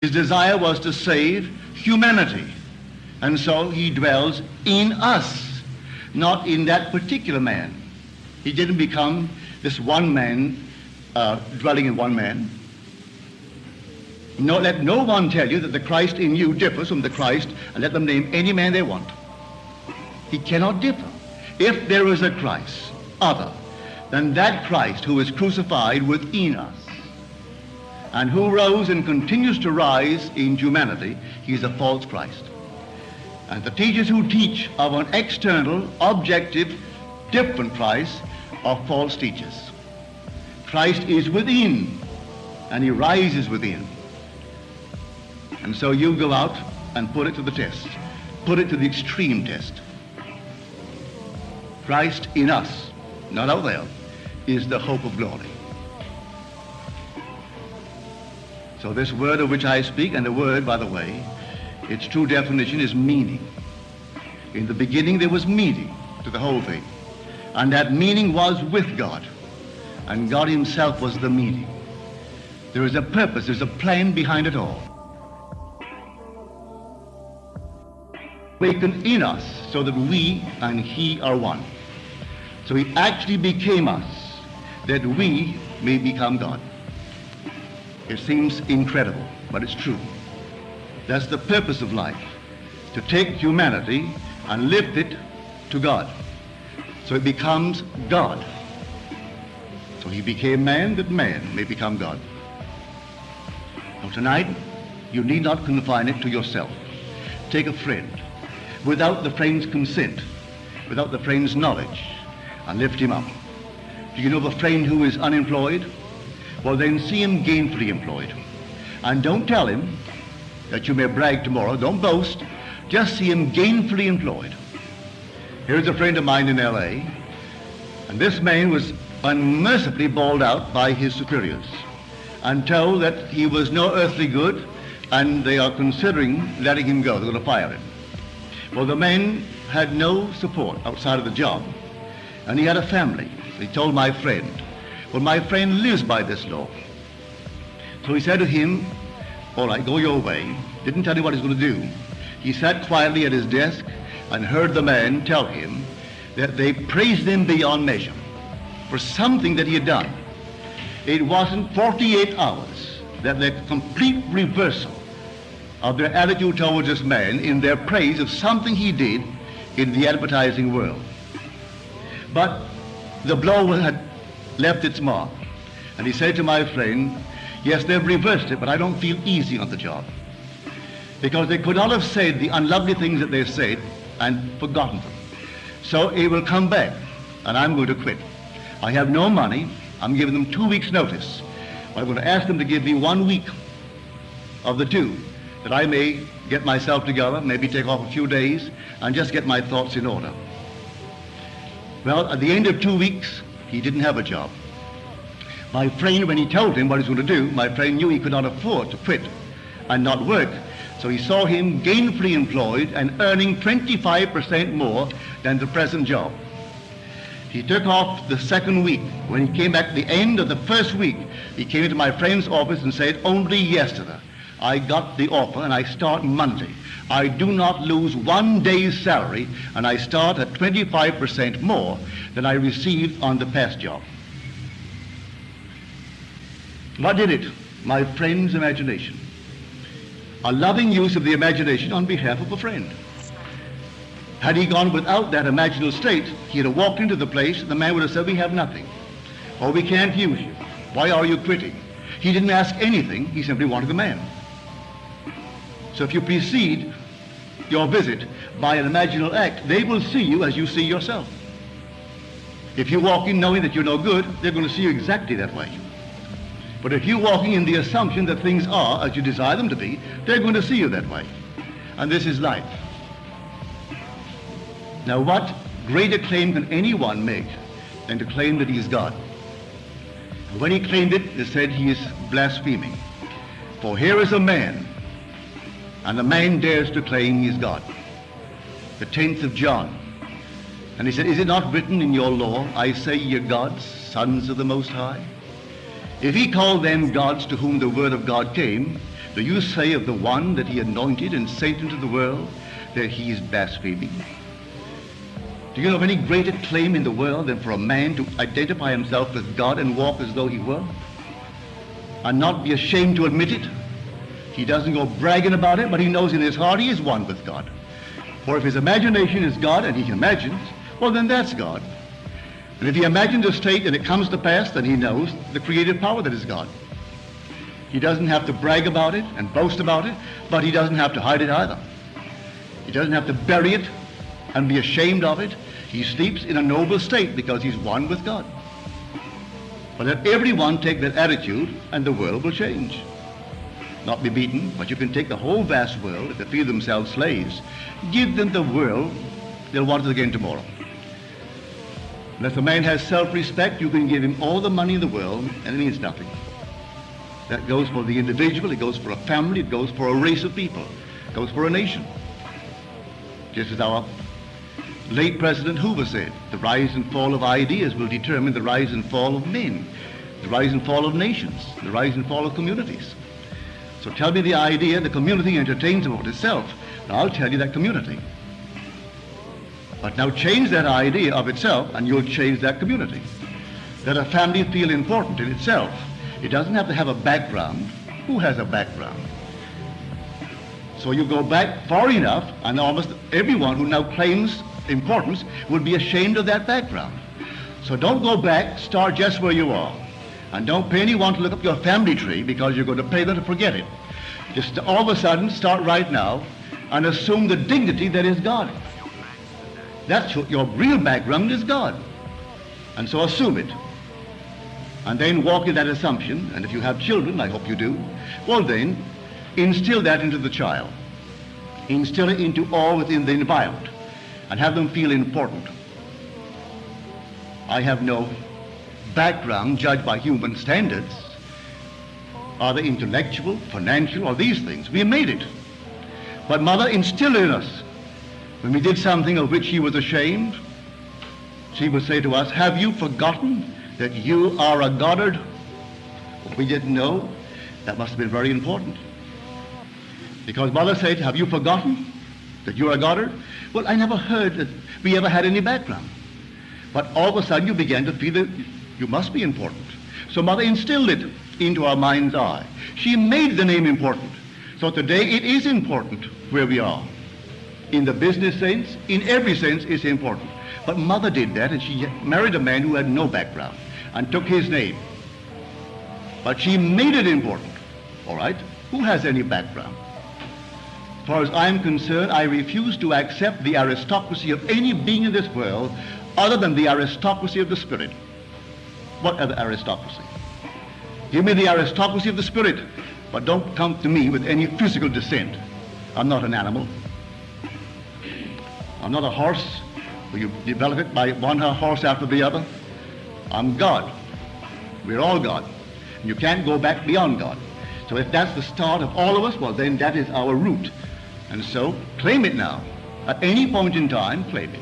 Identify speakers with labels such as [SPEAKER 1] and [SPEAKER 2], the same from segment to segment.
[SPEAKER 1] His desire was to save humanity. And so he dwells in us, not in that particular man. He didn't become this one man dwelling in one man. No, let no one tell you that the Christ in you differs from the Christ, and let them name any man they want. He cannot differ. If there is a Christ other than that Christ who is crucified within us, and who rose and continues to rise in humanity, he is a false Christ. And the teachers who teach of an external, objective, different Christ are false teachers. Christ is within, and he rises within. And so you go out and put it to the test. Put it to the extreme test. Christ in us, not out there, is the hope of glory. So this word of which I speak, and the word, by the way, its true definition is meaning. In the beginning there was meaning to the whole thing. And that meaning was with God. And God himself was the meaning. There is a purpose, there's a plan behind it all. Awakened in us so that we and he are one. So he actually became us that we may become God. It seems incredible, but it's true. That's the purpose of life, to take humanity and lift it to God. So it becomes God. So he became man that man may become God. Now tonight, you need not confine it to yourself. Take a friend, without the friend's consent, without the friend's knowledge, and lift him up. Do you know of a friend who is unemployed? Well, then see him gainfully employed. And don't tell him that you may brag tomorrow. Don't boast. Just see him gainfully employed. Here's a friend of mine in L.A., and this man was unmercifully bawled out by his superiors and told that he was no earthly good, and they are considering letting him go. They're going to fire him. Well, the man had no support outside of the job, and he had a family. He told my friend, well, my friend lives by this law. So he said to him, all right, go your way. Didn't tell him what he was going to do. He sat quietly at his desk and heard the man tell him that they praised him beyond measure for something that he had done. It wasn't 48 hours that the complete reversal of their attitude towards this man in their praise of something he did in the advertising world. But the blow had left its mark. And he said to my friend, yes, they've reversed it, but I don't feel easy on the job. Because they could not have said the unlovely things that they said and forgotten them. So it will come back, and I'm going to quit. I have no money. I'm giving them 2 weeks' notice. I'm going to ask them to give me 1 week of the 2, that I may get myself together, maybe take off a few days, and just get my thoughts in order. Well, at the end of 2 weeks, he didn't have a job. My friend, when he told him what he was going to do, my friend knew he could not afford to quit and not work. So he saw him gainfully employed and earning 25% more than the present job. He took off the second week. When he came back at the end of the first week, he came into my friend's office and said, only yesterday I got the offer and I start Monday. I do not lose 1 day's salary, and I start at 25% more than I received on the past job. What did it? My friend's imagination. A loving use of the imagination on behalf of a friend. Had he gone without that imaginal state, he'd have walked into the place, and the man would have said, we have nothing. Or we can't use you. Why are you quitting? He didn't ask anything, he simply wanted the man. So if you precede your visit by an imaginal act, they will see you as you see yourself. If you walk in knowing that you're no good, they're going to see you exactly that way. But if you're walking in the assumption that things are as you desire them to be, they're going to see you that way. And this is life. Now, what greater claim can anyone make than to claim that he is God? And when he claimed it, they said he is blaspheming. For here is a man, and the man dares to claim he is God. The 10th of John. And he said, is it not written in your law, I say ye are gods, sons of the Most High? If he called them gods to whom the word of God came, Do you say of the one that he anointed and sent into the world that he is blaspheming? Do you know of any greater claim in the world than for a man to identify himself with God and walk as though he were? And not be ashamed to admit it? He doesn't go bragging about it, but he knows in his heart he is one with God. For if his imagination is God and he imagines, well, then that's God. And if he imagines a state and it comes to pass, then he knows the creative power that is God. He doesn't have to brag about it and boast about it, but he doesn't have to hide it either. He doesn't have to bury it and be ashamed of it. He sleeps in a noble state because he's one with God. But let everyone take that attitude and the world will change. Not be beaten, but you can take the whole vast world, if they feel themselves slaves, give them the world, they'll want it again tomorrow. Unless a man has self-respect, you can give him all the money in the world and it means nothing. That goes for the individual, it goes for a family, it goes for a race of people, it goes for a nation. Just as our late President Hoover said, the rise and fall of ideas will determine the rise and fall of men, the rise and fall of nations, the rise and fall of communities. So tell me the idea the community entertains about itself, and I'll tell you that community. But now change that idea of itself, and you'll change that community. Let a family feel important in itself. It doesn't have to have a background. Who has a background? So you go back far enough, and almost everyone who now claims importance would be ashamed of that background. So don't go back, start just where you are. And don't pay anyone to look up your family tree because you're going to pay them to forget it. Just all of a sudden start right now and assume the dignity that is God. That's your real background is God. And so assume it. And then walk in that assumption, and if you have children, I hope you do, well then, instill that into the child. Instill it into all within the environment and have them feel important. I have no background judged by human standards, either intellectual, financial, or these things. We made it. But Mother instilled in us, when we did something of which she was ashamed, she would say to us, have you forgotten that you are a Goddard? Well, we didn't know. That must have been very important. Because Mother said, have you forgotten that you're a Goddard? Well, I never heard that we ever had any background. But all of a sudden you began to feel that you must be important. So Mother instilled it into our mind's eye. She made the name important. So today it is important where we are. In the business sense, in every sense it's important. But Mother did that, and she married a man who had no background and took his name. But she made it important. All right? Who has any background? As far as I'm concerned, I refuse to accept the aristocracy of any being in this world other than the aristocracy of the Spirit. What other aristocracy? Give me the aristocracy of the Spirit, but don't come to me with any physical descent. I'm not an animal. I'm not a horse where you develop it by one horse after the other. I'm God. We're all God. And you can't go back beyond God. So if that's the start of all of us, well then that is our root. And so claim it now. At any point in time, claim it.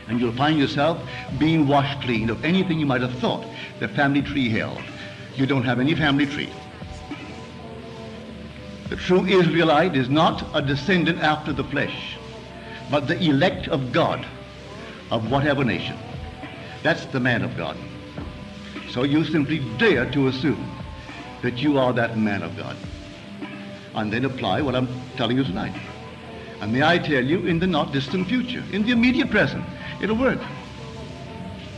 [SPEAKER 1] And you'll find yourself being washed clean of anything you might have thought the family tree held. You don't have any family tree. The true Israelite is not a descendant after the flesh, but the elect of God, of whatever nation. That's the man of God. So you simply dare to assume that you are that man of God. And then apply what I'm telling you tonight. And may I tell you, in the not distant future, in the immediate present, it'll work.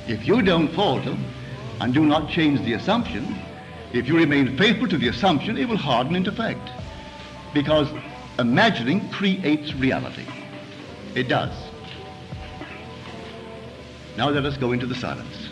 [SPEAKER 1] If you don't falter and do not change the assumption, if you remain faithful to the assumption, it will harden into fact. Because imagining creates reality. It does. Now let us go into the silence.